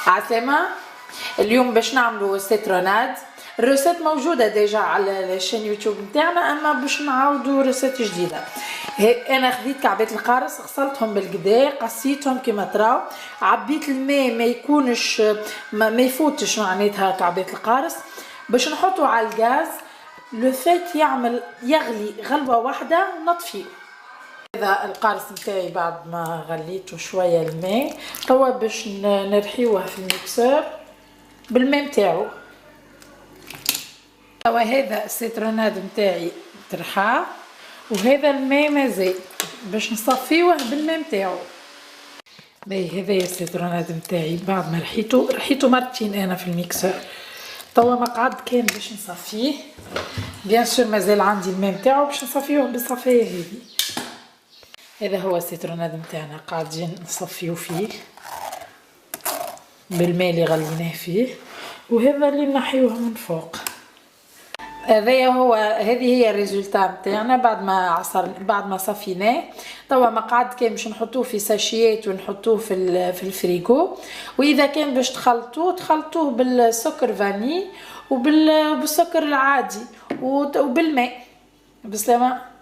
عسلامة. اليوم باش نعملو سيتروناد. الروسيت موجودة ديجا على الشان يوتيوب نتاعنا، اما باش نعاودو روسيت جديدة. انا خديت كعبات القارص، غسلتهم بالقدا، قصيتهم كيما تراو، عبيت الماء ما يكونش ما يفوتش معناتها كعبات القارص، باش نحطو على الغاز. لو فات يغلي غلوة واحدة ونطفيه. هذا القارص نتاعي بعد ما غليته شويه الماء، توا باش نرحيوه في الميكسور بالماء نتاعو. توا هذا السيتروناد نتاعي ترحى، وهذا الماء مازال باش نصفيوه بالماء نتاعو. باهي هذايا السيتروناد نتاعي بعد ما رحيته مرتين انا في الميكسور. توا مقعد كان باش نصفيه، بيان سور مازال عندي الماء نتاعو باش نصفيوه بالصفايه هذه. هذا هو السيتروناد نتاعنا قاعدين نصفيو فيه بالماء اللي غليناه فيه، وهذا اللي نحيوه من فوق. هذه هي الريزولتا نتاعنا بعد ما صفيناه. توا مقعد كان باش نحطوه في ساشيات ونحطوه في الفريغو، واذا كان باش تخلطوه بالسكر فاني وبالسكر العادي وبالماء. بسلامة.